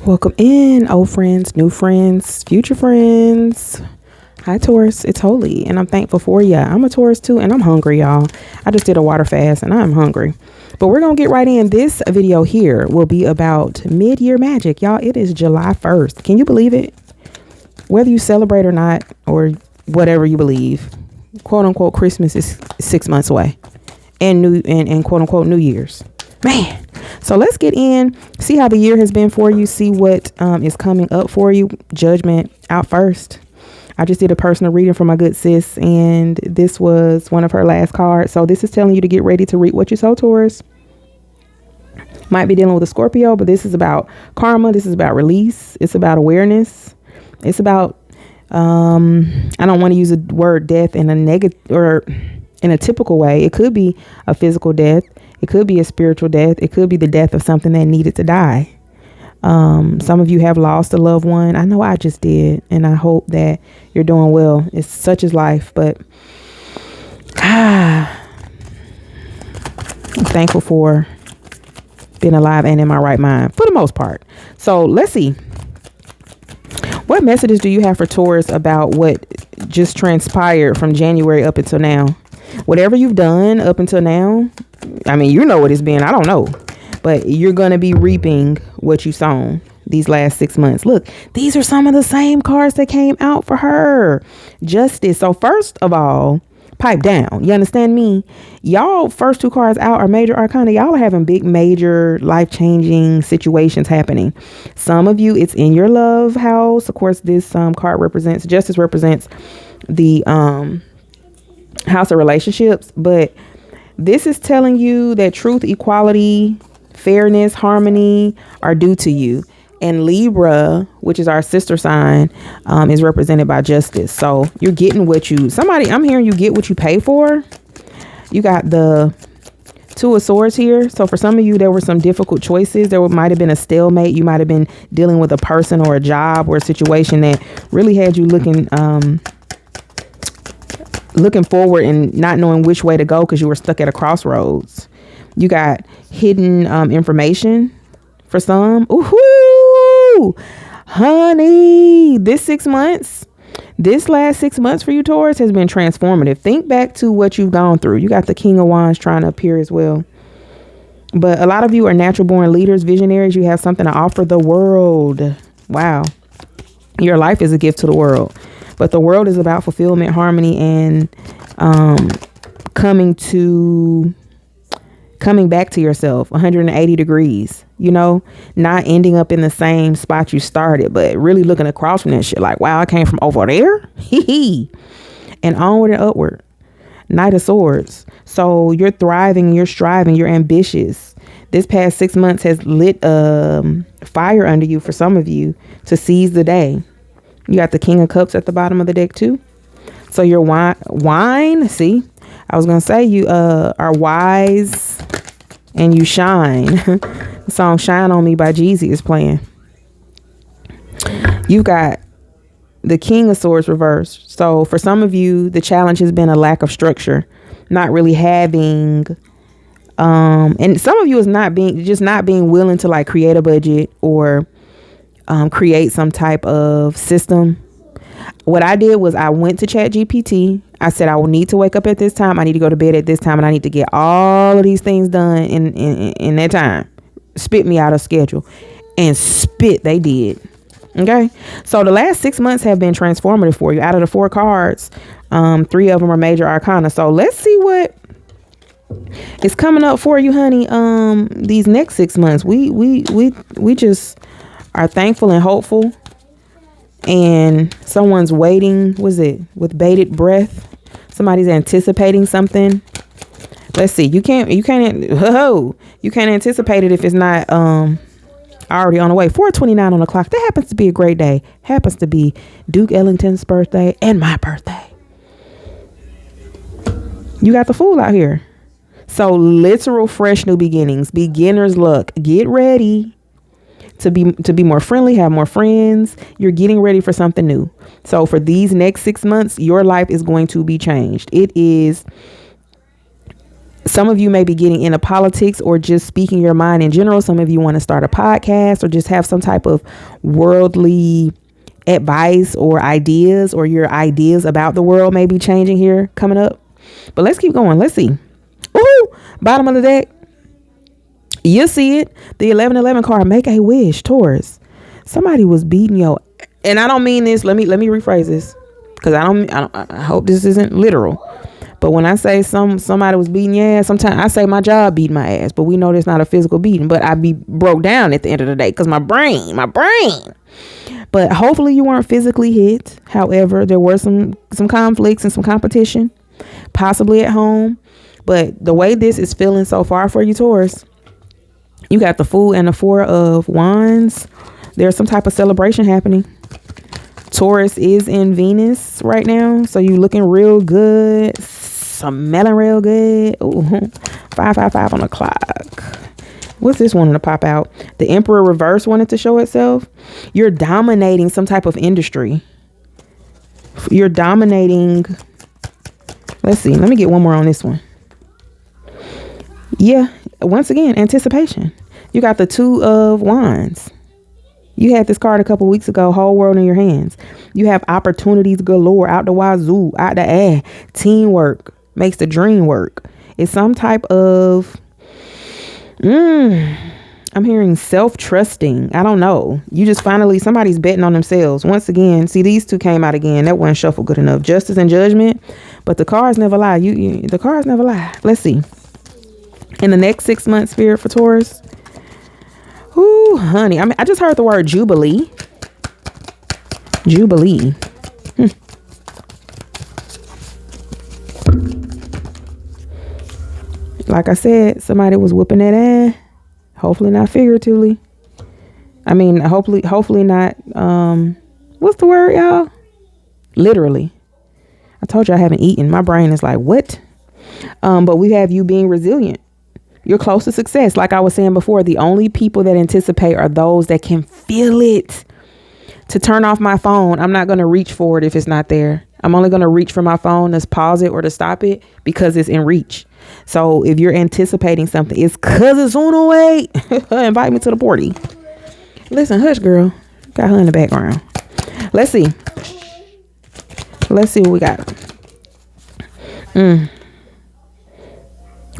Welcome in, old friends, new friends, future friends. Hi, Taurus. It's Holy, and I'm thankful for you. I'm a Taurus too, and I'm hungry, y'all. I just did a water fast, and I'm hungry. But we're going to get right in. This video here will be about mid-year magic. Y'all, it is July 1st. Can you believe it? Whether you celebrate or not, or whatever you believe, quote unquote, Christmas is 6 months away, and quote unquote New Year's. Man. So let's get in, see how the year has been for you, see what is coming up for you. Judgment out first. I just did a personal reading for my good sis, and this was one of her last cards. So this is telling you to get ready to reap what you sow, Taurus. Might be dealing with a Scorpio, but this is about karma. This is about release. It's about awareness. It's about, I don't want to use the word death in a negative or in a typical way. It could be a physical death. It could be a spiritual death. It could be the death of something that needed to die. Some of you have lost a loved one. I know I just did. And I hope that you're doing well. It's such as life. But I'm thankful for being alive and in my right mind for the most part. So let's see. What messages do you have for Taurus about what just transpired from January up until now? Whatever you've done up until now, I mean, you know what it's been. I don't know. But you're going to be reaping what you sown these last 6 months. Look, these are some of the same cards that came out for her. Justice. So first of all, pipe down. You understand me? Y'all first two cards out are major arcana. Y'all are having big, major, life-changing situations happening. Some of you, it's in your love house. Of course, this card represents, justice represents the house of relationships. But this is telling you that truth, equality, fairness, harmony are due to you. And Libra, which is our sister sign, is represented by justice. So you're getting what you, I'm hearing you get what you pay for. You got the Two of Swords here. So for some of you, there were some difficult choices. There might have been a stalemate. You might have been dealing with a person or a job or a situation that really had you looking forward and not knowing which way to go because you were stuck at a crossroads. You got hidden information for some. Ooh, honey, this last 6 months for you, Taurus, has been transformative. Think back to what you've gone through. You got the King of Wands trying to appear as well. But a lot of you are natural born leaders, visionaries. You have something to offer the world. Wow. Your life is a gift to the world. But the world is about fulfillment, harmony, and coming back to yourself 180 degrees, not ending up in the same spot you started, but really looking across from that shit like, wow, I came from over there. And onward and upward. Knight of Swords. So you're thriving, you're striving, you're ambitious. This past 6 months has lit fire under you for some of you to seize the day. You got the King of Cups at the bottom of the deck too. So your wine. See, I was going to say you are wise and you shine. The song Shine On Me by Jeezy is playing. You've got the King of Swords reversed. So for some of you, the challenge has been a lack of structure, not really having, and some of you is not being willing to like create a budget or create some type of system. What I did was I went to ChatGPT. I said, I will need to wake up at this time. I need to go to bed at this time. And I need to get all of these things done in that time. Spit me out a schedule. And spit they did. Okay. So the last 6 months have been transformative for you. Out of the 4 cards, 3 of them are major arcana. So let's see what is coming up for you, honey. These next 6 months, we just are thankful and hopeful, and someone's waiting. Was it with bated breath? Somebody's anticipating something. Let's see. You can't anticipate it if it's not already on the way. 4:29 on the clock. That happens to be a great day. Happens to be Duke Ellington's birthday and my birthday. You got the Fool out here. So literal fresh new beginnings, beginner's luck. Get ready to be more friendly, have more friends. You're getting ready for something new. So for these next 6 months, your life is going to be changed. It is Some of you may be getting into politics or just speaking your mind in general. Some of you want to start a podcast or just have some type of worldly advice or ideas, or your ideas about the world may be changing here coming up. But let's keep going. Let's see. Woohoo! Bottom of the deck. You see it. The 1111 card. Make a wish. Taurus. Somebody was beating your, and I don't mean this. Let me rephrase this, because I hope this isn't literal. But when I say somebody was beating your ass, sometimes I say my job beat my ass, but we know that's not a physical beating. But I be broke down at the end of the day because my brain. But hopefully you weren't physically hit. However, there were some conflicts and some competition, possibly at home. But the way this is feeling so far for you, Taurus, you got the Fool and the Four of Wands. There's some type of celebration happening. Taurus is in Venus right now, so you looking real good, smelling real good. Ooh, 555 on the clock. What's this wanting to pop out? The Emperor reverse wanted to show itself. You're dominating some type of industry. You're dominating. Let's see. Let me get one more on this one. Yeah. Once again, anticipation. You got the Two of Wands. You had this card a couple weeks ago. Whole world in your hands. You have opportunities galore out the wazoo, out the air. Teamwork makes the dream work. It's some type of I'm hearing self-trusting. I don't know. You just finally, somebody's betting on themselves. Once again, see, these two came out again. That wasn't shuffled good enough. Justice and Judgment. But the cards never lie. The cards never lie. Let's see. In the next 6 months, Spirit, for Taurus. Ooh, honey. I just heard the word Jubilee. Jubilee. Like I said, somebody was whooping that ass. Hopefully not figuratively. I mean, hopefully not. What's the word, y'all? Literally. I told you I haven't eaten. My brain is like, what? But we have you being resilient. You're close to success. Like I was saying before, the only people that anticipate are those that can feel it. To turn off my phone, I'm not going to reach for it if it's not there. I'm only going to reach for my phone to pause it or to stop it because it's in reach. So if you're anticipating something, it's because it's on the way. Invite me to the party. Listen, hush, girl. Got her in the background. Let's see. Let's see what we got.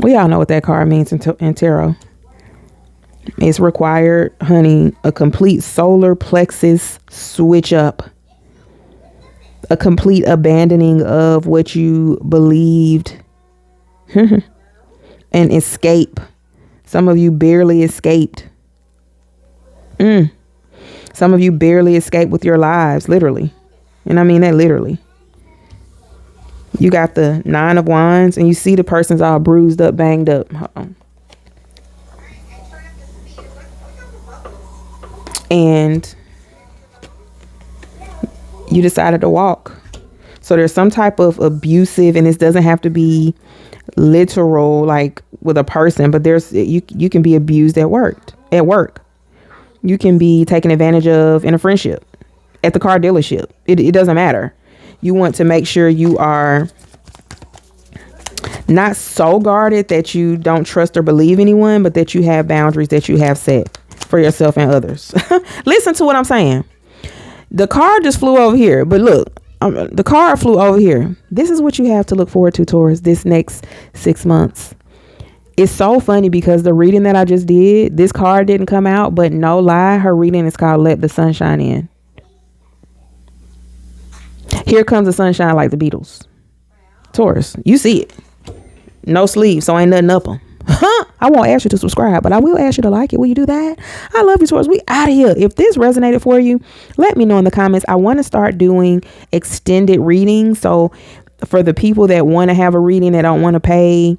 We all know what that card means in tarot. It's required, honey, a complete solar plexus switch up. A complete abandoning of what you believed. And escape. Some of you barely escaped. Some of you barely escaped with your lives, literally. And I mean that literally. You got the Nine of Wands and you see the person's all bruised up, banged up. Hold on. And you decided to walk. So there's some type of abusive, and this doesn't have to be literal, like with a person, but there's you can be abused at work. You can be taken advantage of in a friendship, at the car dealership. It doesn't matter. You want to make sure you are not so guarded that you don't trust or believe anyone, but that you have boundaries that you have set for yourself and others. Listen to what I'm saying. The car just flew over here, but look, the car flew over here. This is what you have to look forward to, Taurus, this next 6 months. It's so funny because the reading that I just did, this card didn't come out, but no lie, her reading is called Let the Sunshine In. Here comes the sunshine like the Beatles. Taurus, you see it. No sleeves, so ain't nothing up them. I won't ask you to subscribe, but I will ask you to like it. Will you do that? I love you, Taurus. We out of here. If this resonated for you, let me know in the comments. I want to start doing extended readings. So for the people that want to have a reading, that don't want to pay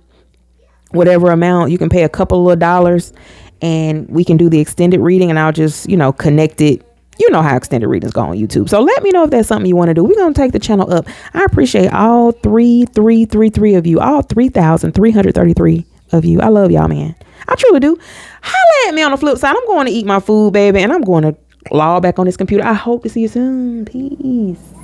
whatever amount, you can pay a couple of dollars and we can do the extended reading, and I'll just, connect it. You know how extended readings go on YouTube. So let me know if that's something you want to do. We're going to take the channel up. I appreciate all 333 of you, all 3,333 of you. I love y'all, man. I truly do. Holla at me on the flip side. I'm going to eat my food, baby, and I'm going to log back on this computer. I hope to see you soon. Peace.